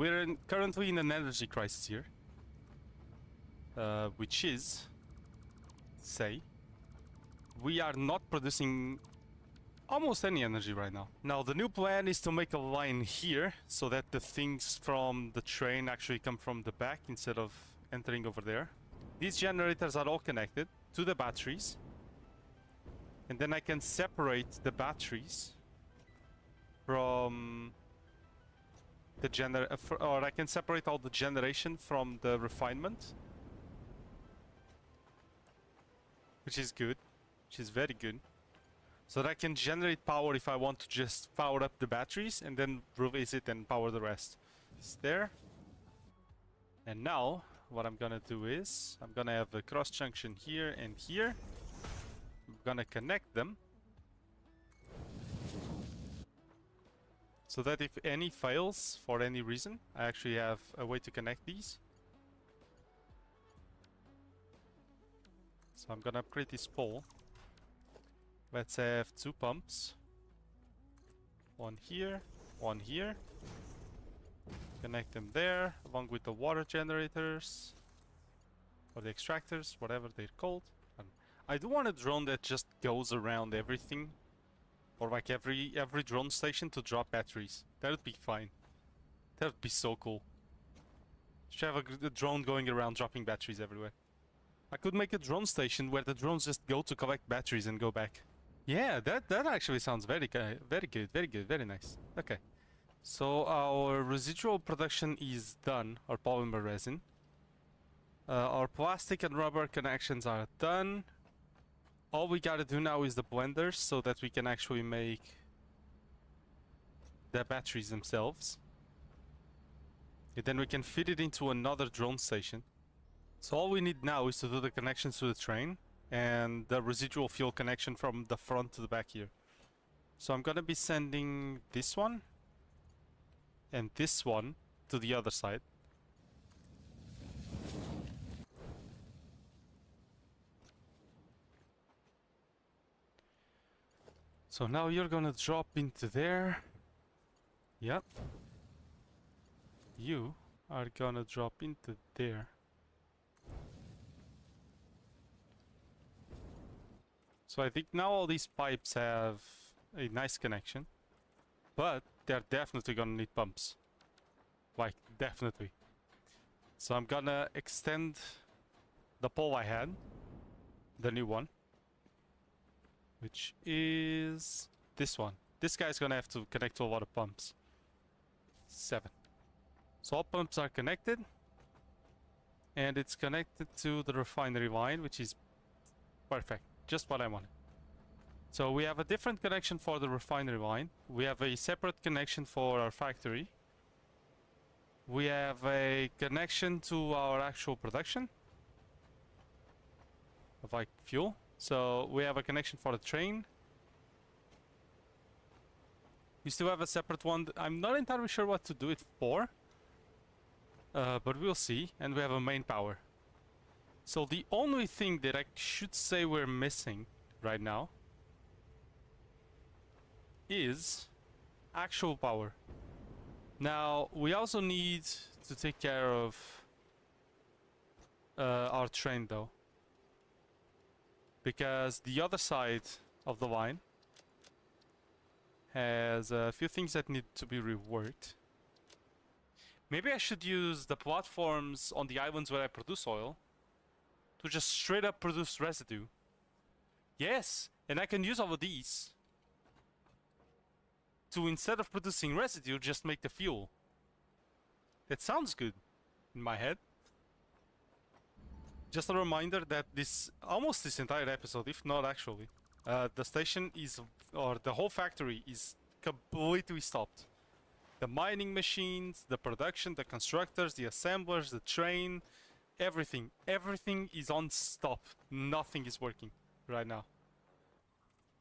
we're currently in an energy crisis here. Which is... say... we are not producing almost any energy right now. Now, the new plan is to make a line here, so that the things from the train actually come from the back instead of entering over there. These generators are all connected to the batteries. And then I can separate the batteries from the or I can separate all the generation from the refinement. Which is good. Which is very good. So that I can generate power if I want to just power up the batteries and then release it and power the rest. It's there. And now, what I'm gonna do is, I'm gonna have a cross junction here and here. I'm gonna connect them. So that if any fails for any reason, I actually have a way to connect these. So I'm gonna upgrade this pole. Let's have 2 pumps. One here, one here. Connect them there, along with the water generators. Or the extractors, whatever they're called. And I do want a drone that just goes around everything. Or like every drone station to drop batteries. That would be fine. That would be so cool. Should have a drone going around dropping batteries everywhere. I could make a drone station where the drones just go to collect batteries and go back. Yeah, that actually sounds very good, very nice. Okay. So our residual production is done, our polymer resin. Our plastic and rubber connections are done. All we gotta do now is the blenders so that we can actually make the batteries themselves. And then we can fit it into another drone station. So all we need now is to do the connections to the train and the residual fuel connection from the front to the back here. So I'm gonna be sending this one and this one to the other side. So now you're gonna drop into there. Yep. You are gonna drop into there. So I think now all these pipes have a nice connection. But they're definitely gonna need pumps. Like, definitely. So I'm gonna extend the pole I had. The new one. Which is this one. This guy's gonna have to connect to a lot of pumps. 7. So all pumps are connected. And it's connected to the refinery line, which is perfect. Just what I wanted. So we have a different connection for the refinery line. We have a separate connection for our factory. We have a connection to our actual production of like fuel. So we have a connection for the train. We still have a separate one. I'm not entirely sure what to do it for. But we'll see. And we have a main power. So the only thing that I should say we're missing right now is actual power. Now, we also need to take care of our train though. Because the other side of the line has a few things that need to be reworked. Maybe I should use the platforms on the islands where I produce oil to just straight up produce residue. Yes, and I can use all of these to, instead of producing residue, just make the fuel. That sounds good in my head. Just a reminder that almost this entire episode, if not actually, the station is, or the whole factory is completely stopped. The mining machines, the production, the constructors, the assemblers, the train, everything is on stop. Nothing is working right now.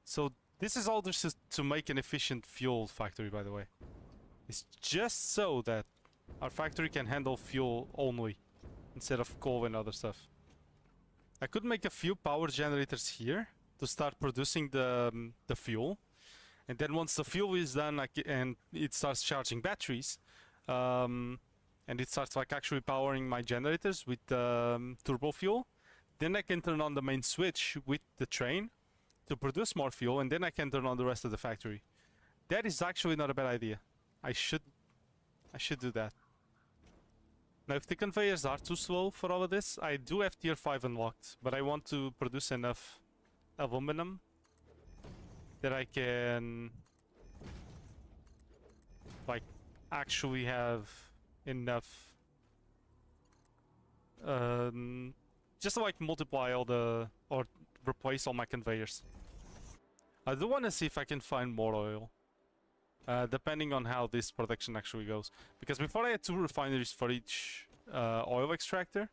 So this is all just to make an efficient fuel factory, by the way. It's just so that our factory can handle fuel only, instead of coal and other stuff. I could make a few power generators here to start producing the fuel. And then once the fuel is done and it starts charging batteries, and it starts like actually powering my generators with turbo fuel, then I can turn on the main switch with the train to produce more fuel, and then I can turn on the rest of the factory. That is actually not a bad idea. I should do that. Now, if the conveyors are too slow for all of this, I do have tier 5 unlocked, but I want to produce enough aluminum that I can like actually have enough just to like multiply all the or replace all my conveyors. I do want to see if I can find more oil, depending on how this production actually goes, because before I had 2 refineries for each oil extractor.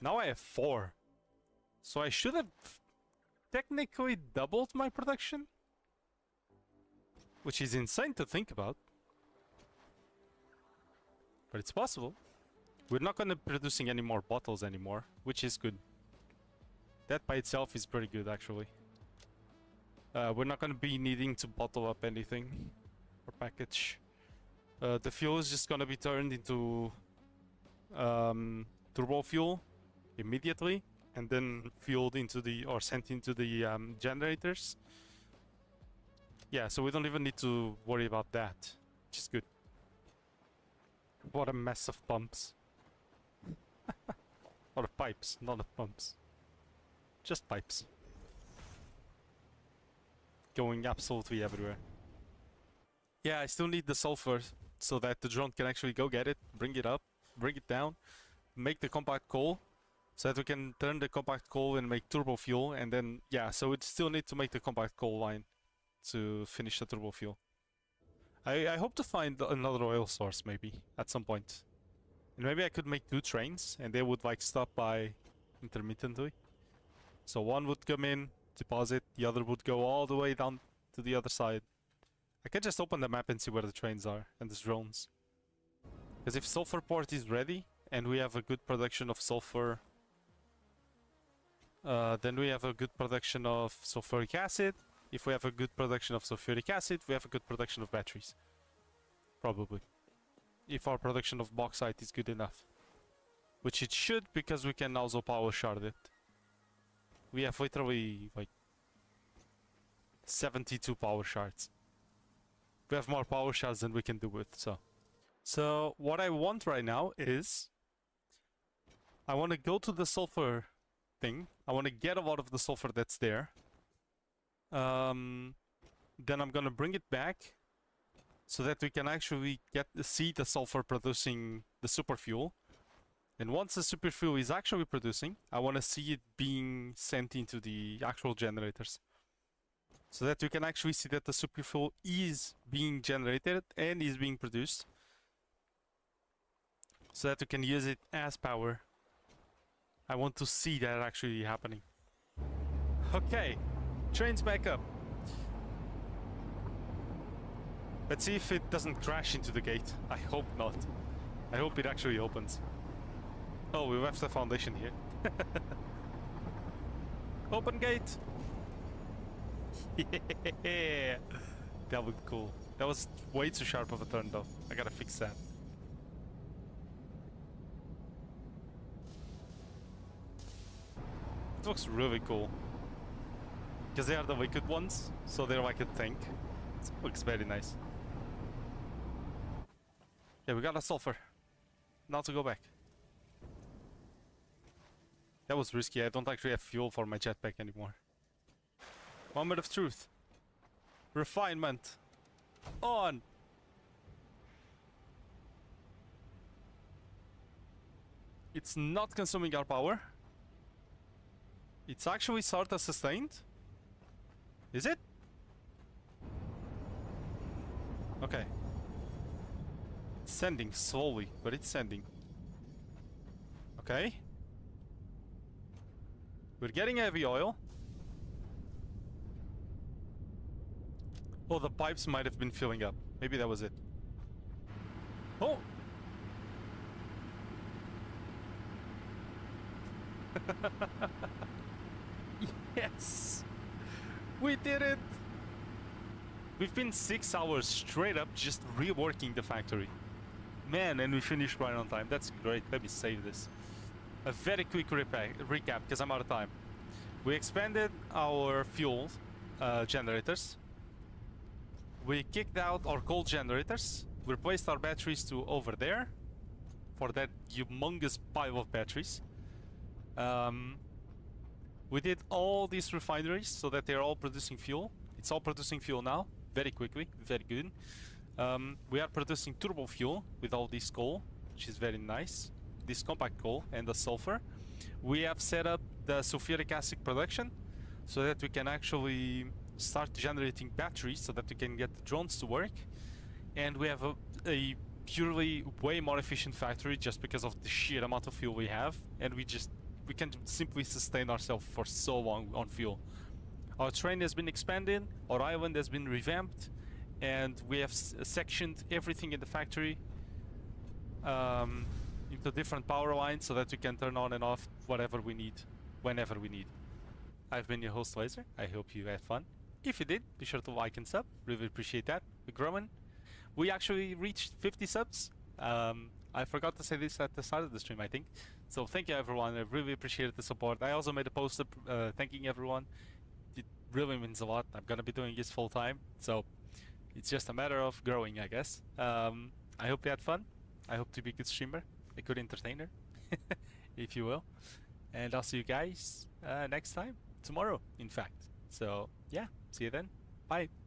Now I have 4, so I should have technically doubled my production, which is insane to think about, but it's possible. We're not going to be producing any more bottles anymore, which is good. That by itself is pretty good, actually. We're not going to be needing to bottle up anything or package. The fuel is just going to be turned into turbo fuel immediately, and then fueled into the, or sent into the generators. Yeah, so we don't even need to worry about that, which is good. What a mess of pumps. Or of pipes, not of pumps. Just pipes. Going absolutely everywhere. Yeah, I still need the sulfur so that the drone can actually go get it, bring it up, bring it down, make the compact coal, so that we can turn the compact coal and make turbo fuel, and then, yeah, so we still need to make the compact coal line to finish the turbo fuel. I hope to find another oil source, maybe, at some point. And maybe I could make 2 trains, and they would, like, stop by intermittently. So one would come in, deposit, the other would go all the way down to the other side. I can just open the map and see where the trains are, and the drones. Because if Sulfur Port is ready, and we have a good production of sulfur, then we have a good production of sulfuric acid. If we have a good production of sulfuric acid, we have a good production of batteries. Probably. If our production of bauxite is good enough. Which it should, because we can also power shard it. We have literally, like, 72 power shards. We have more power shards than we can do with, so. So, what I want right now is... I want to go to the sulfur thing. I want to get a lot of the sulfur that's there. Then I'm gonna bring it back so that we can actually see the sulfur producing the super fuel. And once the super fuel is actually producing, I want to see it being sent into the actual generators, so that we can actually see that the super fuel is being generated and is being produced, so that we can use it as power. I want to see that actually happening. Okay, train's back up. Let's see if it doesn't crash into the gate. I hope not. I hope it actually opens. Oh, we left the foundation here. Open gate! Yeah! That looked cool. That was way too sharp of a turn though. I gotta fix that. It looks really cool. Because they are the wicked ones, so they're like a tank. It looks very nice. Yeah, we got a sulfur. Now to go back. That was risky. I don't actually have fuel for my jetpack anymore. Moment of truth. Refinement. On! It's not consuming our power. It's actually sort of sustained. Is it? Okay. It's sending slowly, but it's sending. Okay. We're getting heavy oil. Oh, the pipes might have been filling up. Maybe that was it. Oh! Yes! We did it! We've been 6 hours straight up just reworking the factory. man, and we finished right on time. That's great. Let me save this. A very quick recap, because I'm out of time. We expanded our fuel generators. We kicked out our coal generators. We replaced our batteries to over there for that humongous pile of batteries. We did all these refineries so that they're all producing fuel. It's all producing fuel now, very quickly, very good. We are producing turbo fuel with all this coal, which is very nice. This compact coal and the sulfur. We have set up the sulfuric acid production so that we can actually start generating batteries so that we can get the drones to work. And we have a purely way more efficient factory just because of the sheer amount of fuel we have, and we can simply sustain ourselves for so long on fuel. Our train has been expanded, our island has been revamped, and we have sectioned everything in the factory into different power lines so that we can turn on and off whatever we need, whenever we need. I've been your host, Laser. I hope you had fun. If you did, be sure to like and sub. Really appreciate that. We're growing. We actually reached 50 subs. I forgot to say this at the start of the stream, I think. So thank you, everyone. I really appreciated the support. I also made a post thanking everyone. It really means a lot. I'm gonna be doing this full time, so it's just a matter of growing, I guess. I hope you had fun. I hope to be a good streamer, a good entertainer, if you will. And I'll see you guys next time, tomorrow, in fact. So yeah, see you then. Bye.